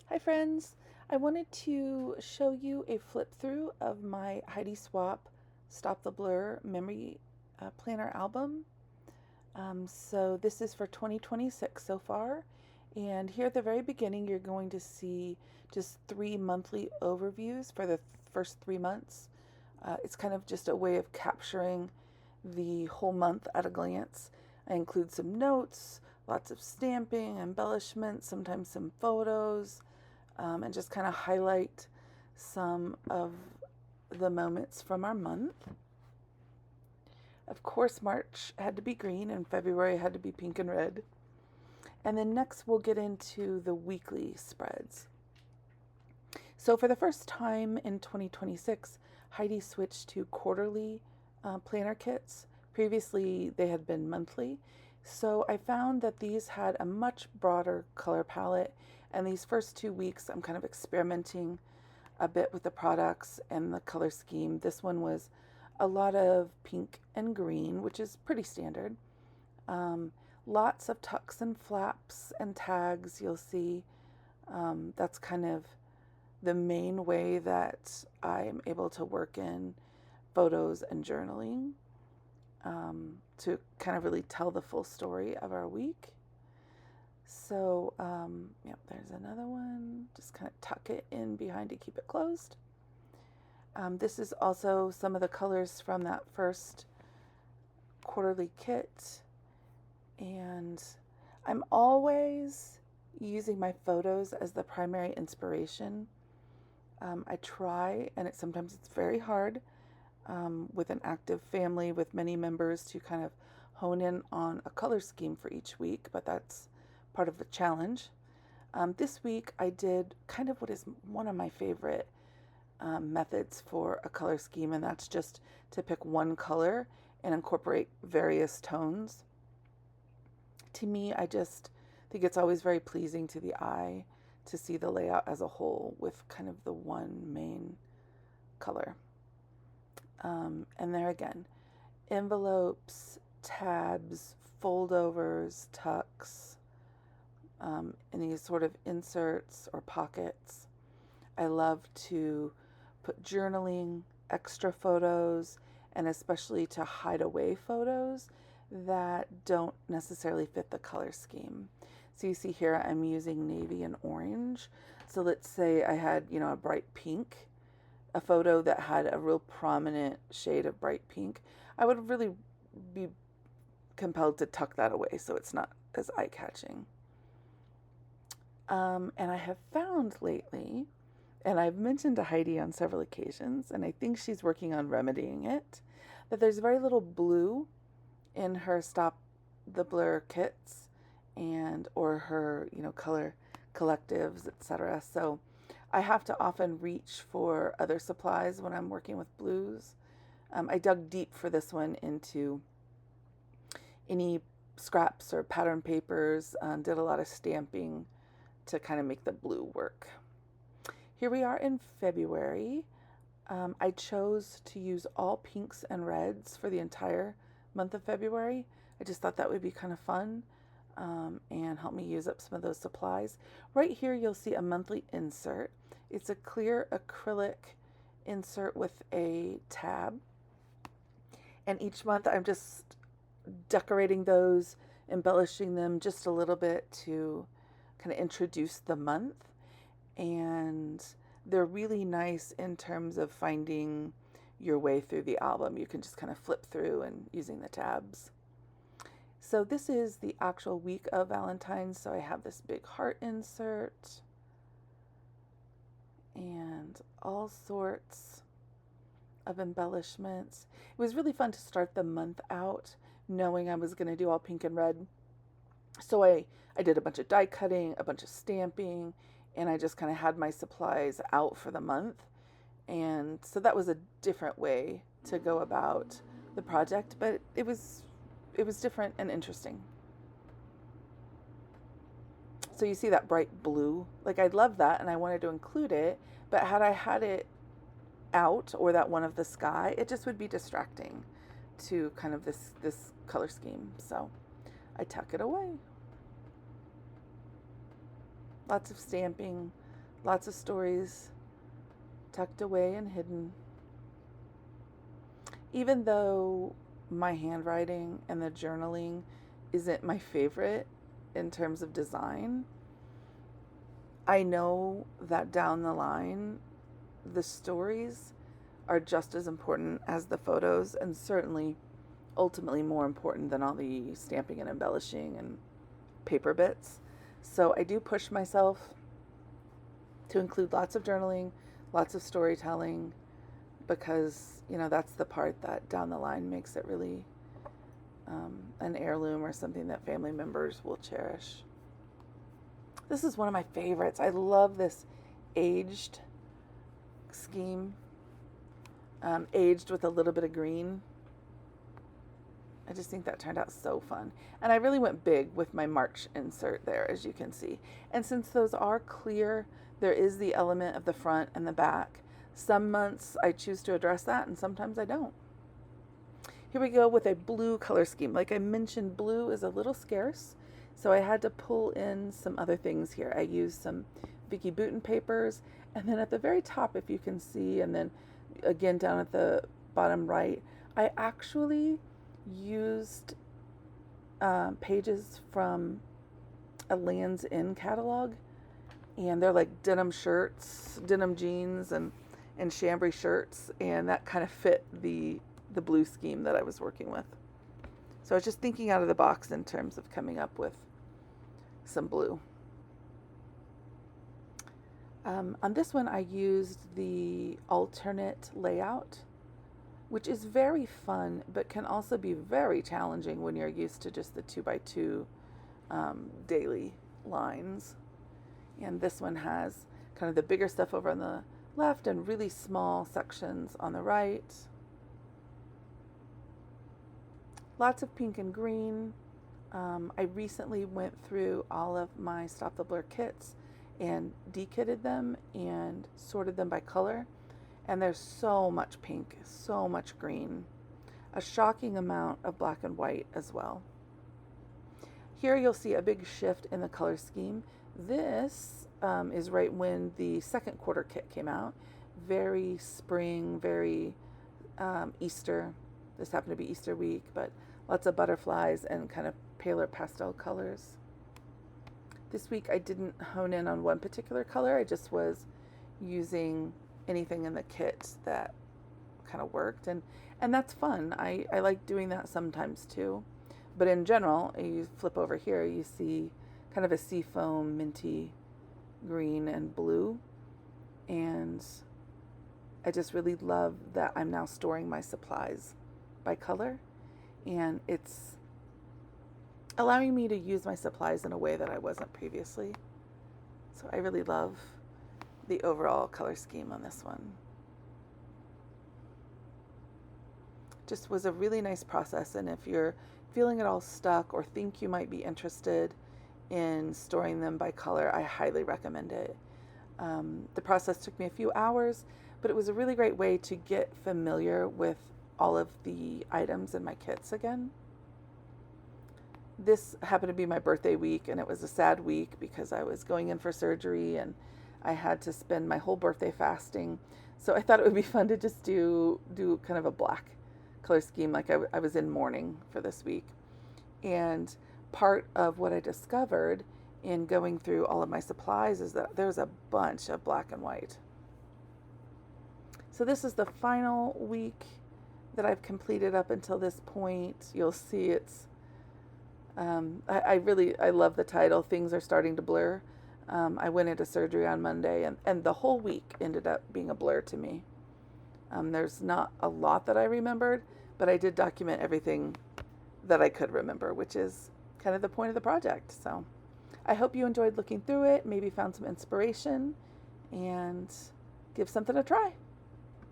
Hi friends, I wanted to show you a flip through of my Heidi Swapp Stop the Blur Memory Planner album. So this is for 2026 so far, and here at the very beginning you're going to see just 3 monthly overviews for the first 3 months. It's kind of just a way of capturing the whole month at a glance. I include some notes, lots of stamping, embellishments, sometimes some photos, and just kind of highlight some of the moments from our month. Of course, March had to be green and February had to be pink and red. And then next we'll get into the weekly spreads. So for the first time in 2026, Heidi switched to quarterly planner kits. Previously, they had been monthly. So I found that these had a much broader color palette. And these first 2 weeks, I'm kind of experimenting a bit with the products and the color scheme. This one was a lot of pink and green, which is pretty standard. Lots of tucks and flaps and tags, you'll see. That's kind of the main way that I'm able to work in photos and journaling, to kind of really tell the full story of our week. So, yep, there's another one. Just kind of tuck it in behind to keep it closed. This is also some of the colors from that first quarterly kit. And I'm always using my photos as the primary inspiration. I try, and sometimes it's very hard with an active family with many members to kind of hone in on a color scheme for each week, but that's part of the challenge. This week I did kind of what is one of my favorite methods for a color scheme, and that's just to pick one color and incorporate various tones. To me, I just think it's always very pleasing to the eye to see the layout as a whole with kind of the one main color. And there again, envelopes, tabs, foldovers, tucks, any sort of inserts or pockets. I love to put journaling, extra photos, and especially to hide away photos that don't necessarily fit the color scheme. So you see here I'm using navy and orange. So let's say I had, a bright pink, a photo that had a real prominent shade of bright pink. I would really be compelled to tuck that away so it's not as eye-catching. And I have found lately, and I've mentioned to Heidi on several occasions, and I think she's working on remedying it, that there's very little blue in her Stop the Blur kits and or her, color collectives, etc. So I have to often reach for other supplies when I'm working with blues. I dug deep for this one into any scraps or pattern papers, did a lot of stamping to kind of make the blue work. Here we are in February. I chose to use all pinks and reds for the entire month of February. I just thought that would be kind of fun and help me use up some of those supplies. Right here you'll see a monthly insert. It's a clear acrylic insert with a tab. And each month I'm just decorating those, embellishing them just a little bit to kind of introduce the month. And they're really nice in terms of finding your way through the album. You can just kind of flip through and using the tabs. So this is the actual week of Valentine's. So I have this big heart insert and all sorts of embellishments. It was really fun to start the month out knowing I was going to do all pink and red. So I did a bunch of die cutting, a bunch of stamping, and I just kind of had my supplies out for the month. And so that was a different way to go about the project, but it was different and interesting. So you see that bright blue? Like I love that and I wanted to include it, but had I had it out or that one of the sky, it just would be distracting to kind of this color scheme. So I tuck it away. Lots of stamping, Lots of stories tucked away and hidden. Even though my handwriting and the journaling isn't my favorite in terms of design, I know that down the line, the stories are just as important as the photos, and certainly ultimately more important than all the stamping and embellishing and paper bits. So I do push myself to include lots of journaling, lots of storytelling, because, you know, that's the part that down the line makes it really an heirloom or something that family members will cherish. This is one of my favorites. I love this aged scheme, aged with a little bit of green. I just think that turned out so fun. And I really went big with my March insert there, as you can see. And since those are clear, there is the element of the front and the back. Some months I choose to address that, and sometimes I don't. Here we go with a blue color scheme. Like I mentioned, blue is a little scarce, so I had to pull in some other things here. I used some Vicki Boutin papers, and then at the very top, if you can see, and then again down at the bottom right, I actually used pages from a Lands' End catalog, and they're like denim shirts, denim jeans, and chambray shirts, and that kind of fit the blue scheme that I was working with. So I was just thinking out of the box in terms of coming up with some blue. On this one, I used the alternate layout, which is very fun, but can also be very challenging when you're used to just the 2x2 daily lines. And this one has kind of the bigger stuff over on the left and really small sections on the right. Lots of pink and green. I recently went through all of my Stop the Blur kits and dekitted them and sorted them by color. And there's so much pink, so much green, a shocking amount of black and white as well. Here you'll see a big shift in the color scheme. This is right when the second quarter kit came out. Very spring, very Easter. This happened to be Easter week, but lots of butterflies and kind of paler pastel colors. This week I didn't hone in on one particular color. I just was using anything in the kit that kind of worked, and that's fun. I like doing that sometimes too. But in general, you flip over here, you see kind of a seafoam minty green and blue, and I just really love that I'm now storing my supplies by color, and it's allowing me to use my supplies in a way that I wasn't previously. So I really love the overall color scheme on this one. Just was a really nice process, and if you're feeling at all stuck or think you might be interested in storing them by color, I highly recommend it. The process took me a few hours, but it was a really great way to get familiar with all of the items in my kits again. This happened to be my birthday week, and it was a sad week because I was going in for surgery and I had to spend my whole birthday fasting. So I thought it would be fun to just do kind of a black color scheme, like I was in mourning for this week. And part of what I discovered in going through all of my supplies is that there's a bunch of black and white. So this is the final week that I've completed up until this point. You'll see it's I love the title, Things Are Starting to Blur. I went into surgery on Monday, and the whole week ended up being a blur to me. There's not a lot that I remembered, but I did document everything that I could remember, which is kind of the point of the project. So I hope you enjoyed looking through it, maybe found some inspiration, and give something a try.